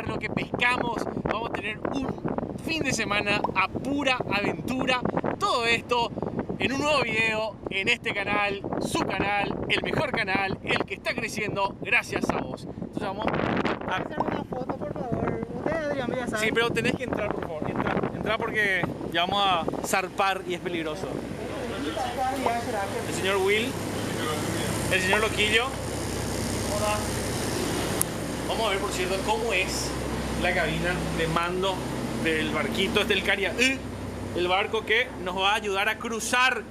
mostrar lo que pescamos. Vamos a tener un fin de semana a pura aventura. Todo esto en un nuevo video en este canal, su canal, el mejor canal, el que está creciendo gracias a vos. Entonces vamos a hacer una foto, por favor. Ustedes, Adrián, ya saben. Sí, pero tenés que entrar, por favor. Entra porque ya vamos a zarpar y es peligroso. El señor Will, el señor Loquillo. Hola. Vamos a ver, por cierto, cómo es la cabina de mando del barquito, del Caria, el barco que nos va a ayudar a cruzar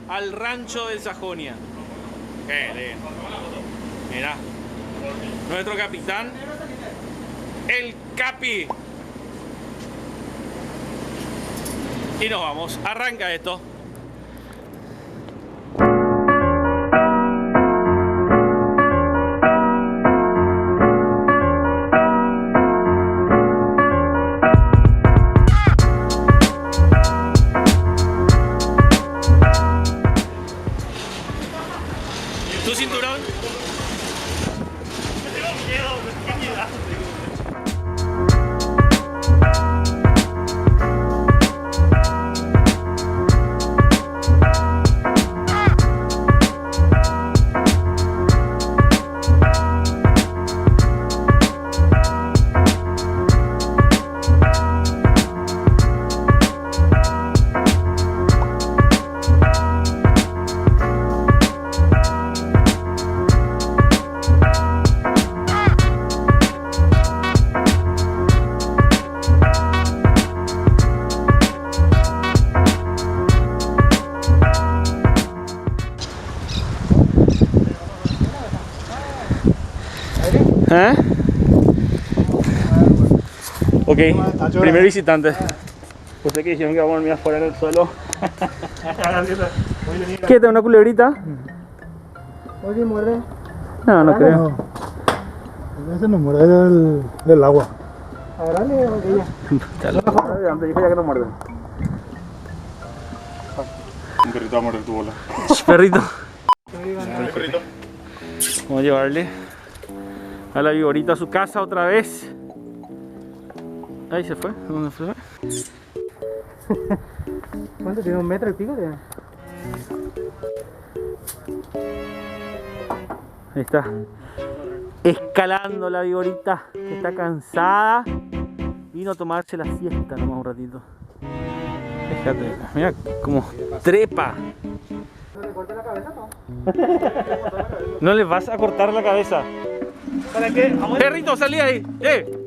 al rancho del Sajonia. Mira, nuestro capitán, el Capi. Y nos vamos, arranca esto. ¿Tu cinturón? ¿Eh? Ok, primer visitante. Ustedes que dijeron que vamos a dormir afuera en el suelo. ¿Qué? ¿Te una culebrita? Oye, muerde. No, no creo. Ese no muerde del agua. Agarrale, ella. Antes dijo ya que no muerde. Un perrito va a morder tu bola. Perrito. Perrito. Vamos a llevarle a la viborita a su casa otra vez. Ahí se fue. ¿Dónde fue? ¿Cuánto tiene? ¿1 metro y pico? Tío? Ahí está. Escalando la viborita, que está cansada. Vino a tomarse la siesta nomás un ratito. Fíjate, mira cómo trepa. ¿No le corté la cabeza, no? No le vas a cortar la cabeza. ¿Para qué? Perrito, salí ahí.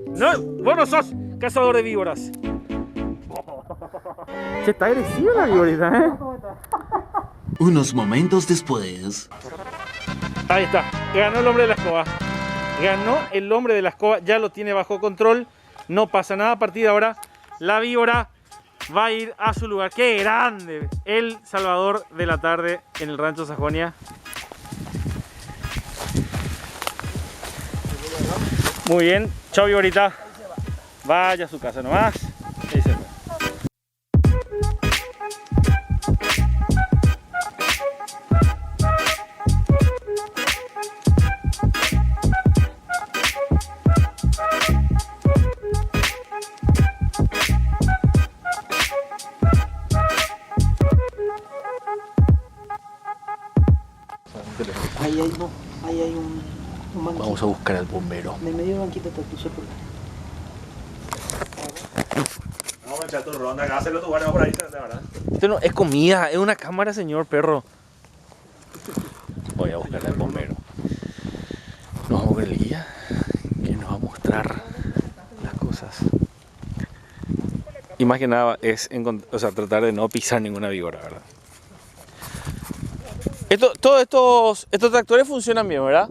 No, vos no sos cazador de víboras. Che, está agresiva la víborita, ¿eh? Unos momentos después. Ahí está, ganó el hombre de la escoba. Ganó el hombre de la escoba, ya lo tiene bajo control. No pasa nada a partir de ahora. La víbora va a ir a su lugar. ¡Qué grande! El salvador de la tarde en el rancho Sajonia. Muy bien, chao víborita. Vaya a su casa nomás. Ahí se fue. Ahí hay, no, ahí hay un banquito. Vamos a buscar al bombero. De medio banquito está tu sepulcro. Vamos a echar tu ronda acá, hacerlo tu guardia por ahí, de verdad. Esto no es comida, es una cámara, señor perro. Voy a buscar al bombero. Nos vamos con el guía que nos va a mostrar las cosas. Y más que nada es tratar de no pisar ninguna víbora, ¿verdad? Todos estos tractores funcionan bien, ¿verdad?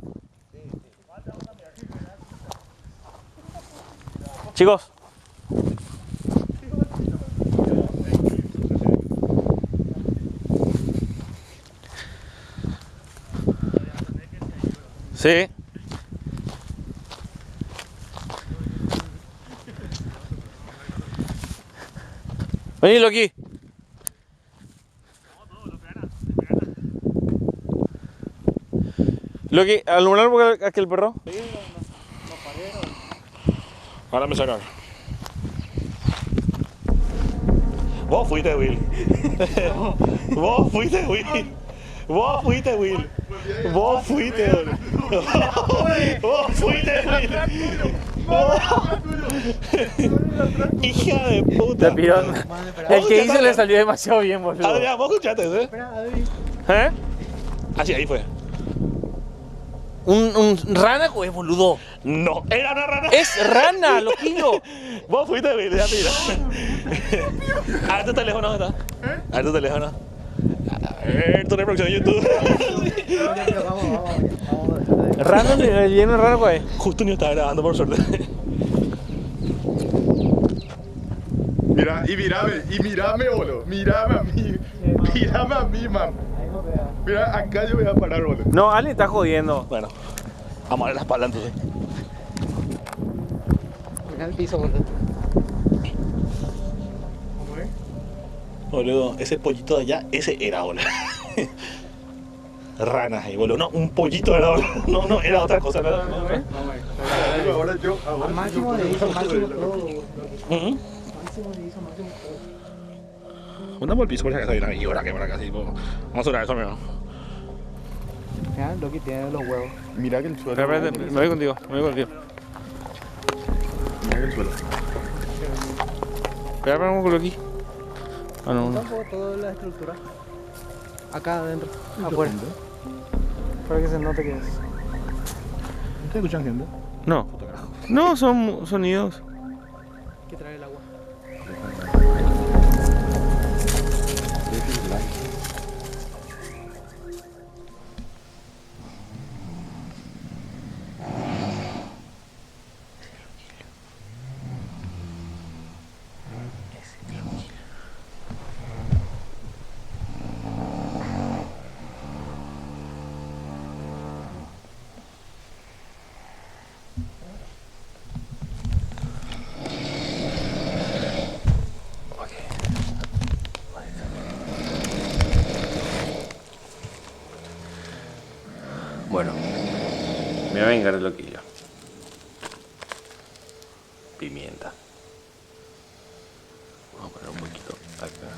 Chicos. Sí. Venilo aquí. Lo que alumbrar aquel perro. Ahora me sacan. Vos fuiste, Will. Vos fuiste, Will. Vos fuiste, Will. Vos fuiste, Will. Vos fuiste, Will. Hija de puta. Te pido. El que hizo le salió demasiado bien, boludo. Adrián, vos escuchaste, ¿eh? Espera, Adri. ¿Eh? Así, ahí fue. Un rana, güey, boludo. No, era una rana. Es rana, loquillo. Vos fuiste, Will, ya mira. A ver tu teléfono, ¿dónde está? A ver tu teléfono. A ver tu reproducción en YouTube. Vamos. Rana, viene un rana, güey. Justo ni estaba grabando, por suerte. Mira, y mírame, boludo. Mírame a mí, man. Ahí no pega. Mira, acá yo voy a parar, boludo. No, Ale está jodiendo. Bueno, vamos a ver las palas entonces. Mira el piso, boludo. Boludo, ese pollito de allá, ese era, boludo. Ranas ahí, boludo. No, un pollito era, boludo. No, era otra cosa. No, Ahora yo. Al máximo le hizo máximo todo. Ujú. Máximo le hizo máximo todo. Mandamos el piso por si acaso viene ahí, ahora que por acá, así. Vamos a orar eso, amigo. Mira, Loki tiene los huevos. Mira que el suelo. Espérate, me voy contigo, Mira que el suelo. Espera, un culo aquí. Ah, no, no. Tampoco toda la estructura. Acá adentro, afuera. Para que se note que es. ¿Ustedes escuchan gente? No. No, son sonidos. Que trae el agua. Bueno, me va a vengar el loquillo. Pimienta. Vamos a poner un poquito acá.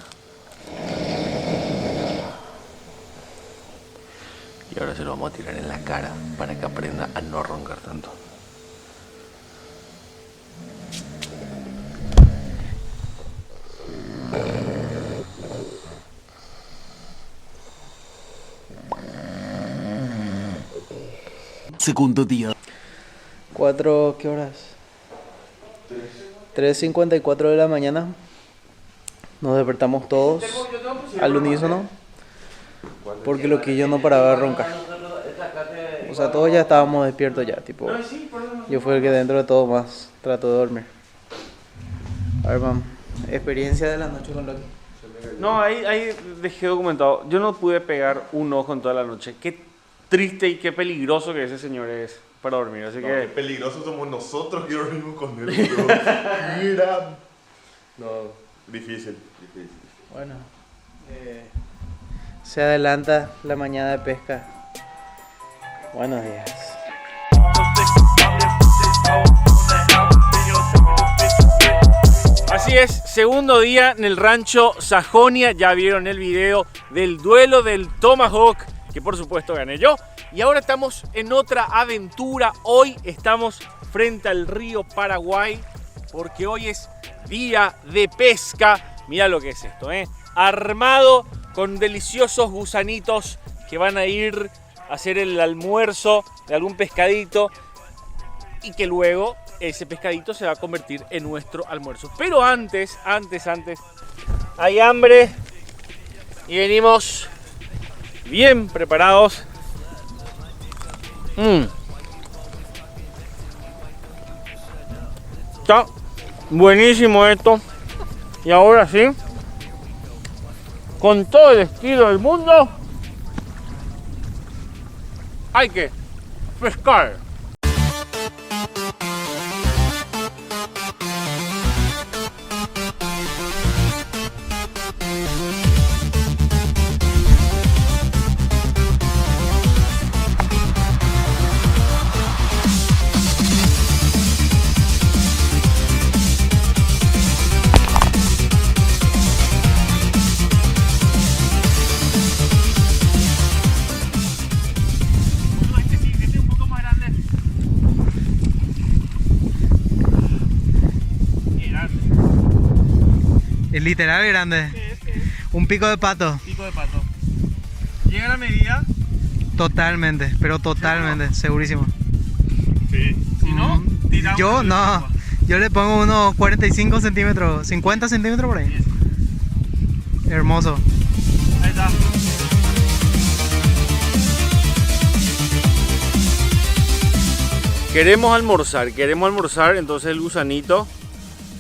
Y ahora se lo vamos a tirar en la cara para que aprenda a no roncar tanto. Segundo día. 4, ¿qué horas? 3:54 de la mañana. Nos despertamos todos al unísono. Porque lo que yo no paraba de roncar. O sea, todos ya estábamos despiertos ya, tipo. Yo fui el que dentro de todo más trató de dormir. A ver, mam, experiencia de la noche con Loki. No, ahí dejé documentado. Yo no pude pegar un ojo en toda la noche. Qué triste y qué peligroso que ese señor es para dormir. Así No, qué que peligrosos somos nosotros que dormimos con él. Mira. No, difícil. Bueno, se adelanta la mañana de pesca. Buenos días. así es, segundo día en el rancho Sajonia. Ya vieron el video del duelo del Tomahawk, que por supuesto gané yo. Y ahora estamos en otra aventura. Hoy estamos frente al río Paraguay, porque hoy es día de pesca. Mira lo que es esto, armado con deliciosos gusanitos que van a ir a hacer el almuerzo de algún pescadito, y que luego ese pescadito se va a convertir en nuestro almuerzo. Pero antes, hay hambre y venimos bien preparados. Está buenísimo esto. Y ahora sí, con todo el estilo del mundo, hay que pescar. Es literal grande. ¿Qué es? Un pico de pato. Pico de pato. ¿Llega la medida? Totalmente, pero totalmente, segurísimo. Sí. Si no, tiramos. Yo no. Yo le pongo unos 45 centímetros, 50 centímetros por ahí. Hermoso. Ahí está. Queremos almorzar, entonces el gusanito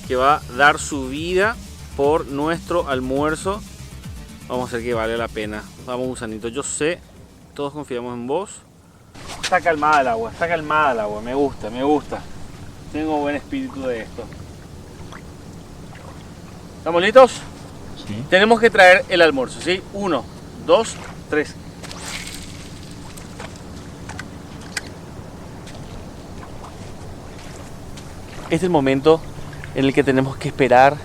que va a dar su vida por nuestro almuerzo. Vamos a hacer que vale la pena. Vamos, gusanito, yo sé, todos confiamos en vos. Está calmada el agua, me gusta. Tengo buen espíritu de esto. ¿Estamos listos? Sí. Tenemos que traer el almuerzo, ¿sí? 1, 2, 3. Este es el momento en el que tenemos que esperar,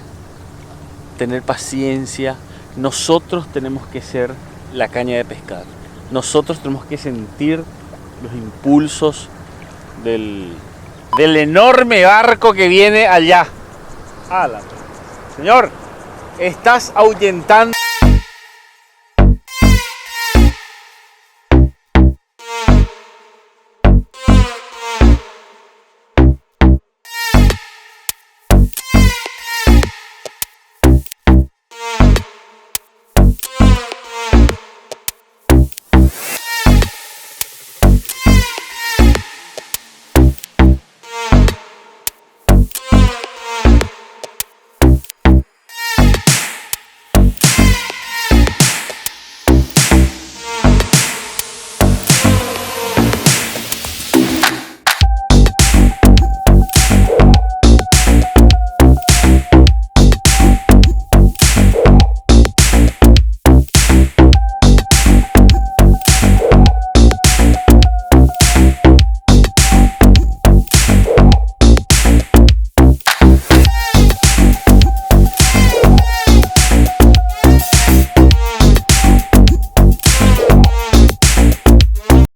tener paciencia. Nosotros tenemos que ser la caña de pescar. Nosotros tenemos que sentir los impulsos del enorme barco que viene allá. ¡Hala! Señor, estás ahuyentando.